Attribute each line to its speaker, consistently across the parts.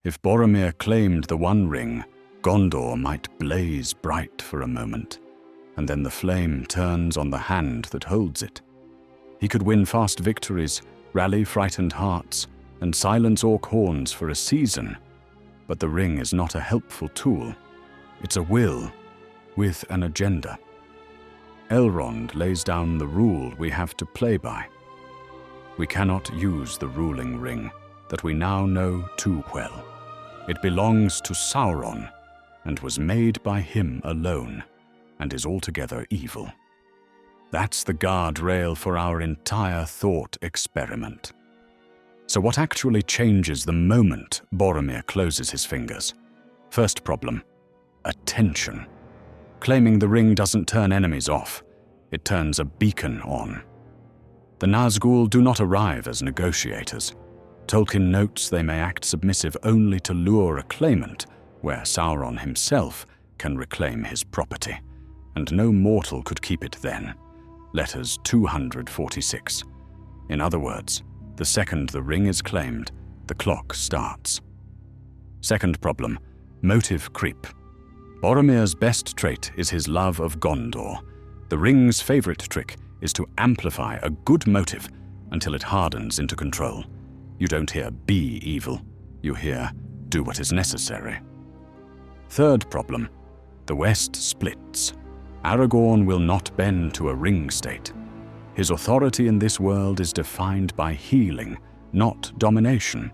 Speaker 1: If Boromir claimed the One Ring, Gondor might blaze bright for a moment, and then the flame turns on the hand that holds it. He could win fast victories, rally frightened hearts, and silence orc horns for a season, but the ring is not a helpful tool. It's a will with an agenda. Elrond lays down the rule we have to play by. We cannot use the ruling ring that we now know too well. It belongs to Sauron and was made by him alone and is altogether evil. That's the guardrail for our entire thought experiment. So what actually changes the moment Boromir closes his fingers? First problem, attention. Claiming the ring doesn't turn enemies off, it turns a beacon on. The Nazgul do not arrive as negotiators. Tolkien notes they may act submissive only to lure a claimant, where Sauron himself can reclaim his property, and no mortal could keep it then. Letters 246. In other words, the second the ring is claimed, the clock starts. Second problem, motive creep. Boromir's best trait is his love of Gondor. The ring's favorite trick is to amplify a good motive until it hardens into control. You don't hear be evil, you hear do what is necessary. Third problem, the West splits. Aragorn will not bend to a ring state. His authority in this world is defined by healing, not domination.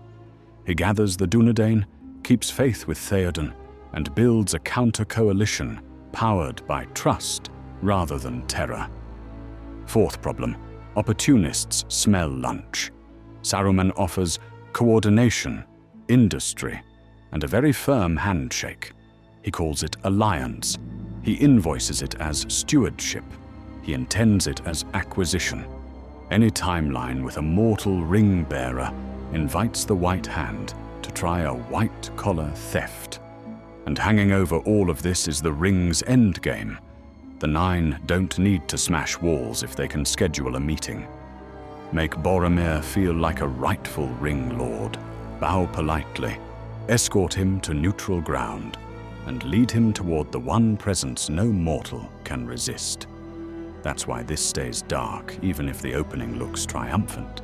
Speaker 1: He gathers the Dunedain, keeps faith with Theoden, and builds a counter-coalition powered by trust rather than terror. Fourth problem, opportunists smell lunch. Saruman offers coordination, industry, and a very firm handshake. He calls it alliance. He invoices it as stewardship. He intends it as acquisition. Any timeline with a mortal ring bearer invites the White Hand to try a white-collar theft. And hanging over all of this is the ring's endgame. The Nine don't need to smash walls if they can schedule a meeting. Make Boromir feel like a rightful ring lord, bow politely, escort him to neutral ground, and lead him toward the one presence no mortal can resist. That's why this stays dark, even if the opening looks triumphant.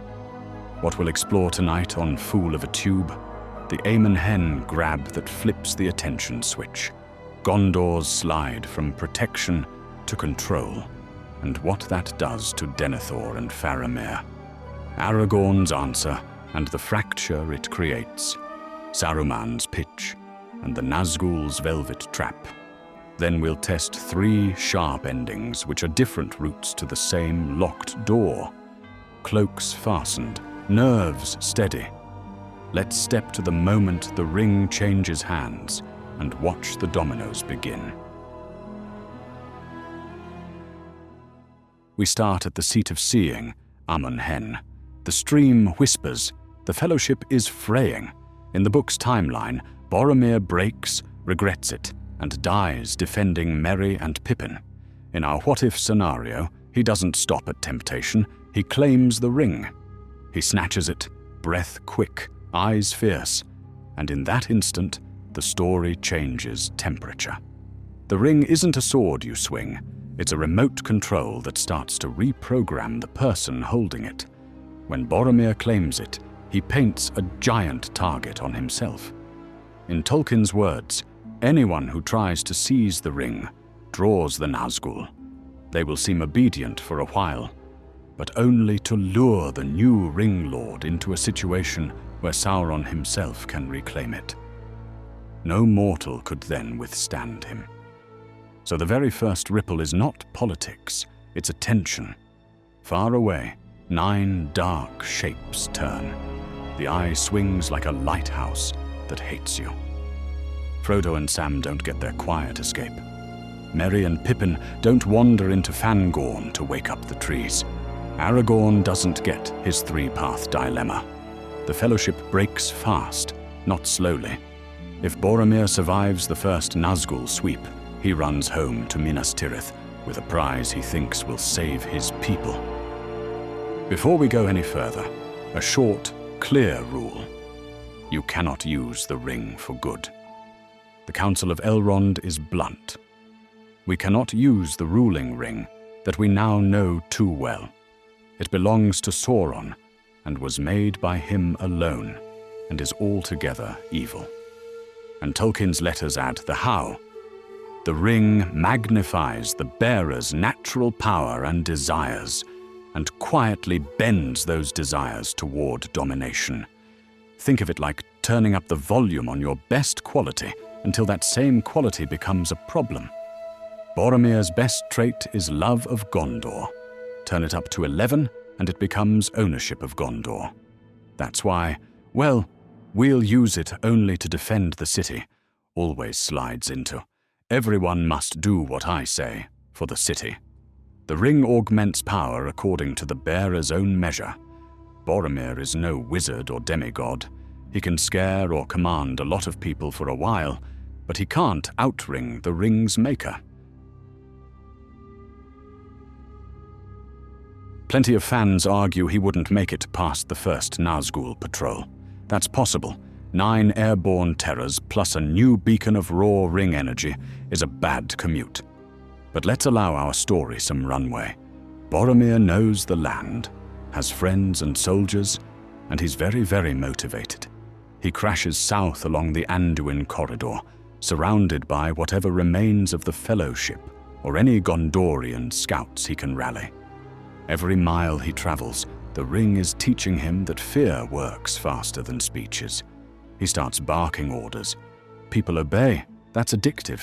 Speaker 1: What we'll explore tonight on Fool of a Tube? The Aemon Hen grab that flips the attention switch, Gondor's slide from protection to control, and what that does to Denethor and Faramir. Aragorn's answer and the fracture it creates, Saruman's pitch, and the Nazgul's velvet trap. Then we'll test 3 sharp endings which are different routes to the same locked door. Cloaks fastened, nerves steady. Let's step to the moment the ring changes hands and watch the dominoes begin. We start at the seat of seeing, Aemon Hen. The stream whispers, the fellowship is fraying. In the book's timeline, Boromir breaks, regrets it, and dies defending Merry and Pippin. In our what-if scenario, he doesn't stop at temptation, he claims the ring. He snatches it, breath quick, eyes fierce, and in that instant, the story changes temperature. The ring isn't a sword you swing, it's a remote control that starts to reprogram the person holding it. When Boromir claims it, he paints a giant target on himself. In Tolkien's words, anyone who tries to seize the ring draws the Nazgul. They will seem obedient for a while, but only to lure the new Ring Lord into a situation where Sauron himself can reclaim it. No mortal could then withstand him. So the very first ripple is not politics, it's attention. Far away, 9 dark shapes turn. The eye swings like a lighthouse that hates you. Frodo and Sam don't get their quiet escape. Merry and Pippin don't wander into Fangorn to wake up the trees. Aragorn doesn't get his 3-path dilemma. The Fellowship breaks fast, not slowly. If Boromir survives the first Nazgul sweep, he runs home to Minas Tirith with a prize he thinks will save his people. Before we go any further, a short, clear rule. You cannot use the ring for good. The Council of Elrond is blunt. We cannot use the ruling ring that we now know too well. It belongs to Sauron and was made by him alone and is altogether evil. And Tolkien's letters add the how. The ring magnifies the bearer's natural power and desires and quietly bends those desires toward domination. Think of it like turning up the volume on your best quality until that same quality becomes a problem. Boromir's best trait is love of Gondor. Turn it up to 11 and it becomes ownership of Gondor. That's why, well, we'll use it only to defend the city, always slides into, everyone must do what I say for the city. The ring augments power according to the bearer's own measure. Boromir is no wizard or demigod. He can scare or command a lot of people for a while, but he can't outring the ring's maker. Plenty of fans argue he wouldn't make it past the first Nazgul patrol. That's possible. 9 airborne terrors plus a new beacon of raw ring energy is a bad commute. But let's allow our story some runway. Boromir knows the land, has friends and soldiers, and he's very, very motivated. He crashes south along the Anduin corridor, surrounded by whatever remains of the Fellowship or any Gondorian scouts he can rally. Every mile he travels, the ring is teaching him that fear works faster than speeches. He starts barking orders. People obey. That's addictive.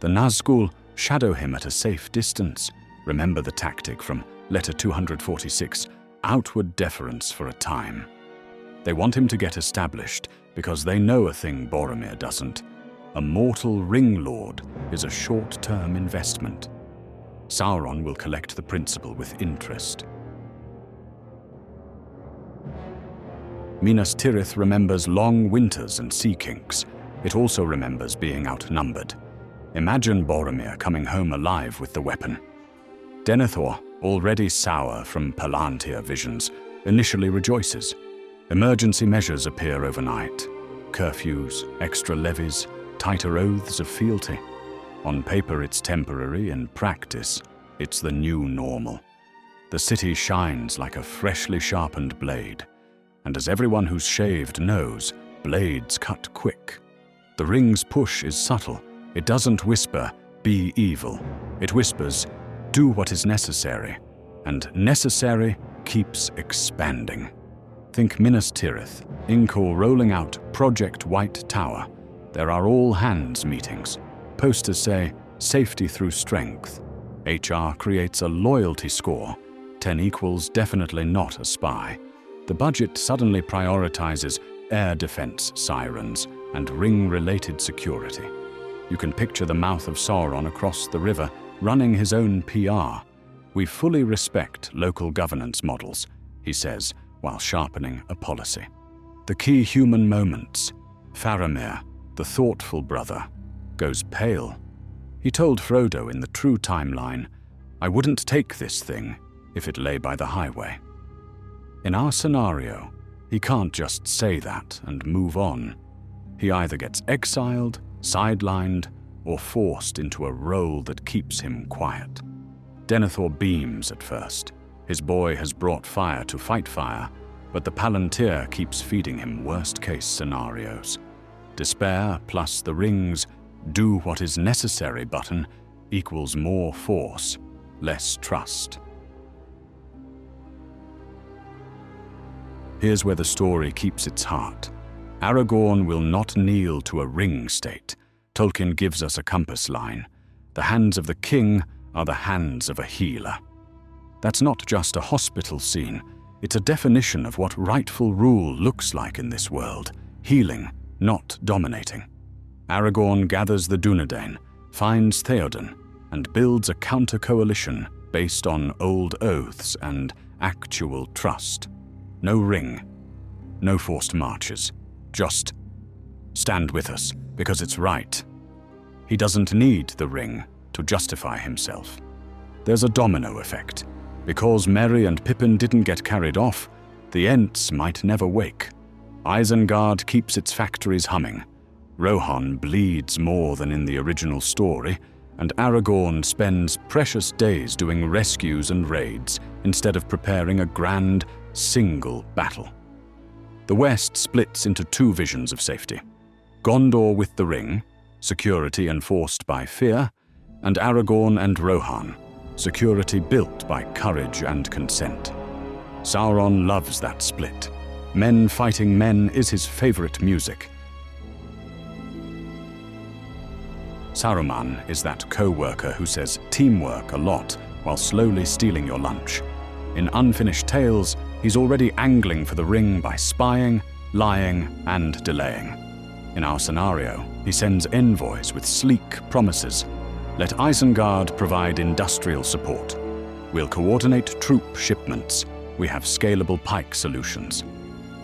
Speaker 1: The Nazgul shadow him at a safe distance. Remember the tactic from letter 246, outward deference for a time. They want him to get established because they know a thing Boromir doesn't. A mortal ring lord is a short-term investment. Sauron will collect the principal with interest. Minas Tirith remembers long winters and sea kinks. It also remembers being outnumbered. Imagine Boromir coming home alive with the weapon. Denethor, already sour from Palantir visions, initially rejoices. Emergency measures appear overnight. Curfews, extra levies, tighter oaths of fealty. On paper it's temporary, in practice it's the new normal. The city shines like a freshly sharpened blade. And as everyone who's shaved knows, blades cut quick. The ring's push is subtle. It doesn't whisper, be evil. It whispers, do what is necessary. And necessary keeps expanding. Think Minas Tirith, Inkor rolling out Project White Tower. There are all-hands meetings. Posters say, safety through strength. HR creates a loyalty score. 10 equals definitely not a spy. The budget suddenly prioritizes air defense sirens and ring-related security. You can picture the mouth of Sauron across the river running his own PR. We fully respect local governance models, he says, while sharpening a policy. The key human moments. Faramir, the thoughtful brother, goes pale. He told Frodo in the true timeline, I wouldn't take this thing if it lay by the highway. In our scenario, he can't just say that and move on. He either gets exiled, sidelined, or forced into a role that keeps him quiet. Denethor beams at first. His boy has brought fire to fight fire, but the Palantir keeps feeding him worst-case scenarios. Despair plus the ring's do what is necessary button equals more force, less trust. Here's where the story keeps its heart. Aragorn will not kneel to a ring state. Tolkien gives us a compass line. The hands of the king are the hands of a healer. That's not just a hospital scene. It's a definition of what rightful rule looks like in this world. Healing, not dominating. Aragorn gathers the Dunedain, finds Theoden, and builds a counter-coalition based on old oaths and actual trust. No ring, no forced marches. Just stand with us, because it's right. He doesn't need the ring to justify himself. There's a domino effect. Because Merry and Pippin didn't get carried off, the Ents might never wake. Isengard keeps its factories humming. Rohan bleeds more than in the original story, and Aragorn spends precious days doing rescues and raids instead of preparing a grand, single battle. The West splits into two visions of safety: Gondor with the ring, security enforced by fear, and Aragorn and Rohan, security built by courage and consent. Sauron loves that split. Men fighting men is his favorite music. Saruman is that co-worker who says teamwork a lot while slowly stealing your lunch. In Unfinished Tales, he's already angling for the ring by spying, lying, and delaying. In our scenario, he sends envoys with sleek promises. Let Isengard provide industrial support. We'll coordinate troop shipments. We have scalable pike solutions.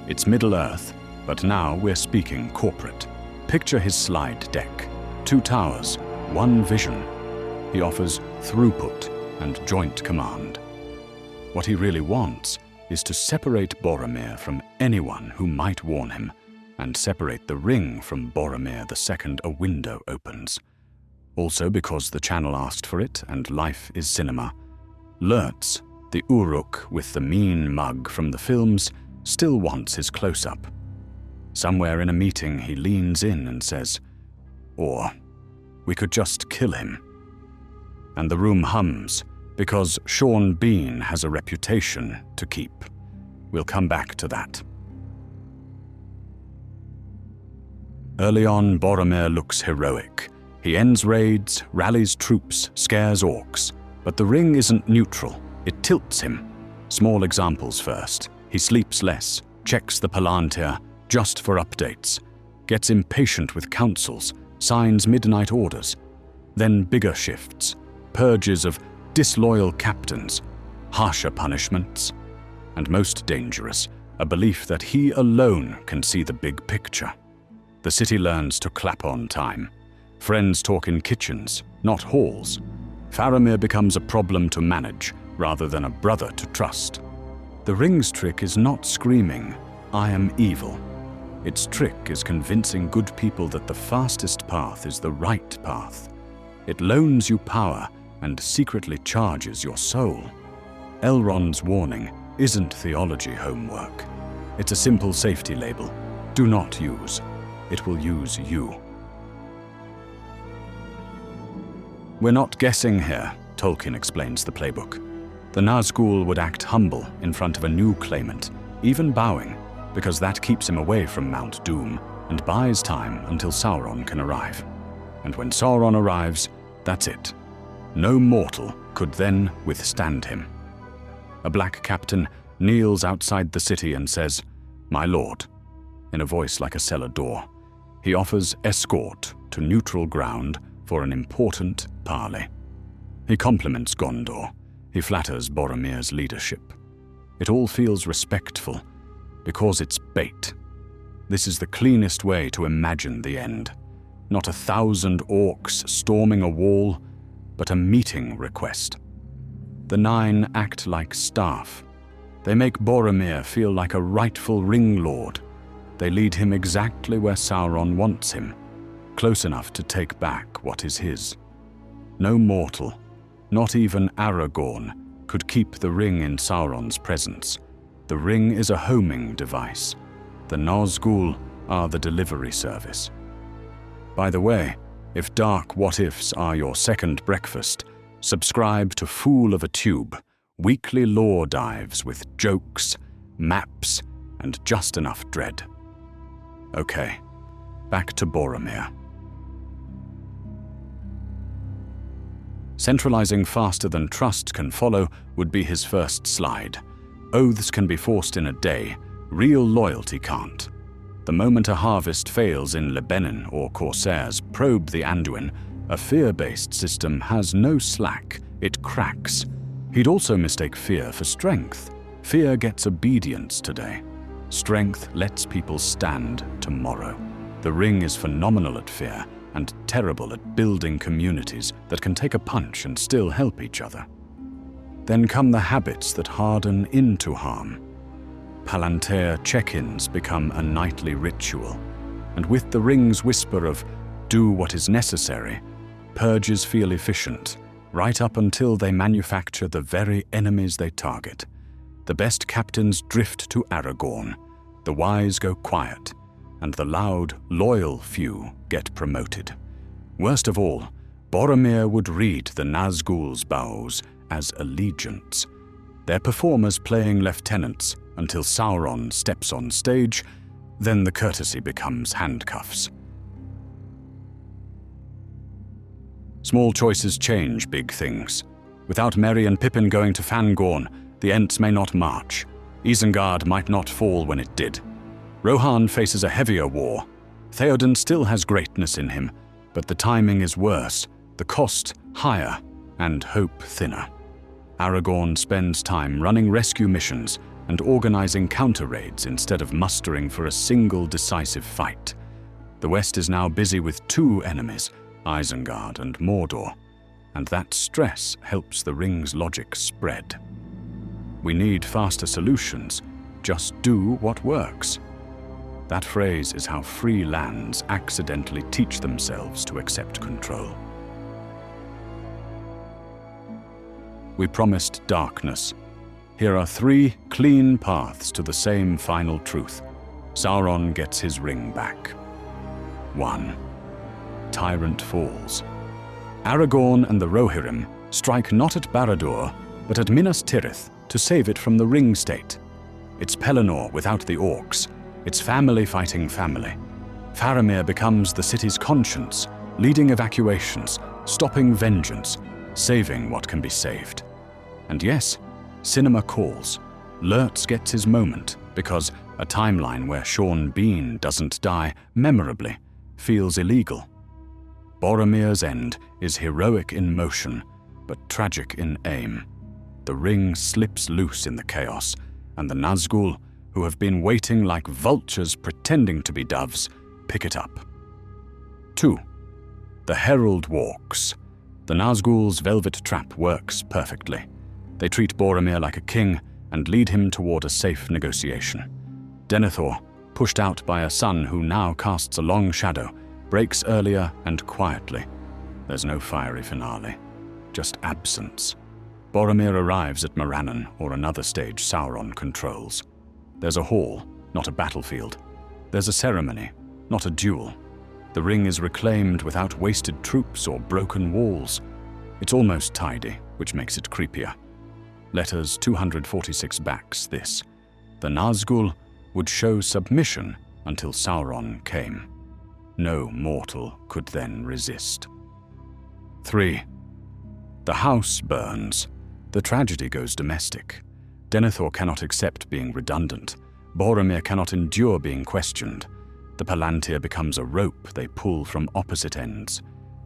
Speaker 1: It's Middle-earth, but now we're speaking corporate. Picture his slide deck. 2 towers, 1 vision. He offers throughput and joint command. What he really wants is to separate Boromir from anyone who might warn him, and separate the ring from Boromir the second a window opens. Also because the channel asked for it and life is cinema. Lurtz, the Uruk with the mean mug from the films, still wants his close-up. Somewhere in a meeting he leans in and says, "Or we could just kill him." And the room hums, because Sean Bean has a reputation to keep. We'll come back to that. Early on, Boromir looks heroic. He ends raids, rallies troops, scares orcs. But the ring isn't neutral. It tilts him. Small examples first. He sleeps less, checks the Palantir just for updates, gets impatient with councils, signs midnight orders. Then bigger shifts, purges of disloyal captains, harsher punishments, and most dangerous, a belief that he alone can see the big picture. The city learns to clap on time. Friends talk in kitchens, not halls. Faramir becomes a problem to manage, rather than a brother to trust. The ring's trick is not screaming, "I am evil." Its trick is convincing good people that the fastest path is the right path. It loans you power and secretly charges your soul. Elrond's warning isn't theology homework. It's a simple safety label. Do not use. It will use you. We're not guessing here, Tolkien explains the playbook. The Nazgul would act humble in front of a new claimant, even bowing, because that keeps him away from Mount Doom and buys time until Sauron can arrive. And when Sauron arrives, that's it. No mortal could then withstand him. A black captain kneels outside the city and says, "My lord," in a voice like a cellar door. He offers escort to neutral ground for an important parley. He compliments Gondor. He flatters Boromir's leadership. It all feels respectful, because it's bait. This is the cleanest way to imagine the end. Not 1,000 orcs storming a wall, but a meeting request. The 9 act like staff. They make Boromir feel like a rightful ring lord. They lead him exactly where Sauron wants him, close enough to take back what is his. No mortal, not even Aragorn, could keep the ring in Sauron's presence. The ring is a homing device. The Nazgul are the delivery service. By the way, if dark what-ifs are your second breakfast, subscribe to Fool of a Tube, weekly lore dives with jokes, maps, and just enough dread. Okay, back to Boromir. Centralizing faster than trust can follow would be his first slide. Oaths can be forced in a day, real loyalty can't. The moment a harvest fails in Lebanon or Corsairs probe the Anduin, a fear-based system has no slack, it cracks. He'd also mistake fear for strength. Fear gets obedience today. Strength lets people stand tomorrow. The ring is phenomenal at fear and terrible at building communities that can take a punch and still help each other. Then come the habits that harden into harm. Palantir check-ins become a nightly ritual, and with the ring's whisper of "do what is necessary," purges feel efficient, right up until they manufacture the very enemies they target. The best captains drift to Aragorn, the wise go quiet, and the loud, loyal few get promoted. Worst of all, Boromir would read the Nazgul's bows as allegiance, their performers playing lieutenants until Sauron steps on stage, then the courtesy becomes handcuffs. Small choices change big things. Without Merry and Pippin going to Fangorn, the Ents may not march. Isengard might not fall when it did. Rohan faces a heavier war. Theoden still has greatness in him, but the timing is worse, the cost higher, and hope thinner. Aragorn spends time running rescue missions and organizing counter-raids instead of mustering for a single decisive fight. The West is now busy with two enemies, Isengard and Mordor, and that stress helps the ring's logic spread. We need faster solutions. Just do what works. That phrase is how free lands accidentally teach themselves to accept control. We promised darkness. Here are 3 clean paths to the same final truth. Sauron gets his ring back. 1. Tyrant falls. Aragorn and the Rohirrim strike not at Barad-dûr, but at Minas Tirith to save it from the Ring State. It's Pelennor without the orcs. It's family fighting family. Faramir becomes the city's conscience, leading evacuations, stopping vengeance, saving what can be saved. And yes, cinema calls. Lurtz gets his moment because a timeline where Sean Bean doesn't die memorably feels illegal. Boromir's end is heroic in motion, but tragic in aim. The ring slips loose in the chaos, and the Nazgul, who have been waiting like vultures pretending to be doves, pick it up. 2. The Herald walks. The Nazgul's velvet trap works perfectly. They treat Boromir like a king and lead him toward a safe negotiation. Denethor, pushed out by a son who now casts a long shadow, breaks earlier and quietly. There's no fiery finale, just absence. Boromir arrives at Morannon or another stage Sauron controls. There's a hall, not a battlefield. There's a ceremony, not a duel. The ring is reclaimed without wasted troops or broken walls. It's almost tidy, which makes it creepier. Letters 246 backs this. The Nazgul would show submission until Sauron came. No mortal could then resist. 3. The house burns. The tragedy goes domestic. Denethor cannot accept being redundant. Boromir cannot endure being questioned. The Palantir becomes a rope they pull from opposite ends.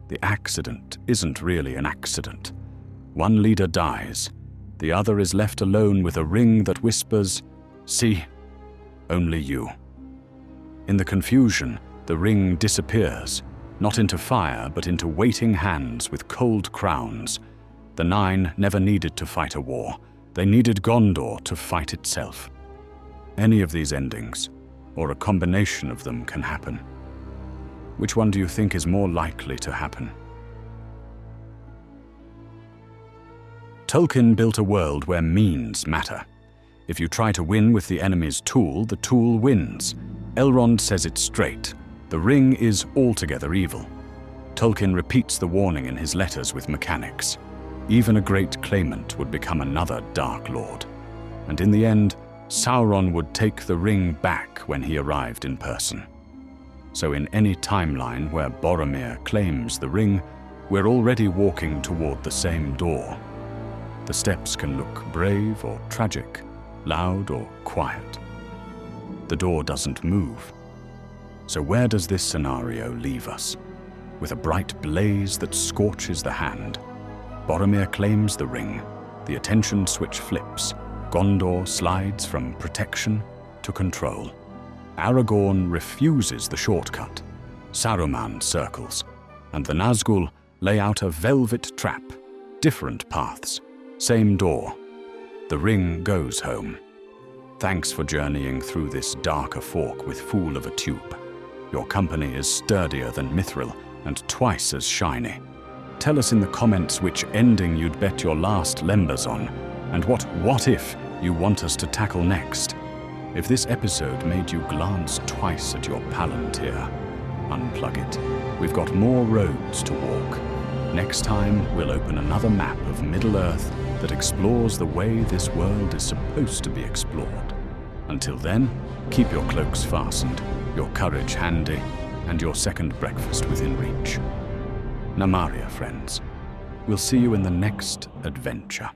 Speaker 1: The accident isn't really an accident. One leader dies. The other is left alone with a ring that whispers, "See, only you." In the confusion, the ring disappears, not into fire, but into waiting hands with cold crowns. The Nine never needed to fight a war. They needed Gondor to fight itself. Any of these endings, or a combination of them, can happen. Which one do you think is more likely to happen? Tolkien built a world where means matter. If you try to win with the enemy's tool, the tool wins. Elrond says it straight. The ring is altogether evil. Tolkien repeats the warning in his letters with mechanics. Even a great claimant would become another Dark Lord. And in the end, Sauron would take the ring back when he arrived in person. So in any timeline where Boromir claims the ring, we're already walking toward the same door. The steps can look brave or tragic, loud or quiet. The door doesn't move. So where does this scenario leave us? With a bright blaze that scorches the hand, Boromir claims the ring, the attention switch flips, Gondor slides from protection to control. Aragorn refuses the shortcut, Saruman circles, and the Nazgul lay out a velvet trap, different paths, same door. The ring goes home. Thanks for journeying through this darker fork with Fool of a Tube. Your company is sturdier than Mithril and twice as shiny. Tell us in the comments which ending you'd bet your last lembas on, and what if you want us to tackle next. If this episode made you glance twice at your Palantir, unplug it. We've got more roads to walk. Next time, we'll open another map of Middle-earth that explores the way this world is supposed to be explored. Until then, keep your cloaks fastened, your courage handy, and your second breakfast within reach. Namaria, friends. We'll see you in the next adventure.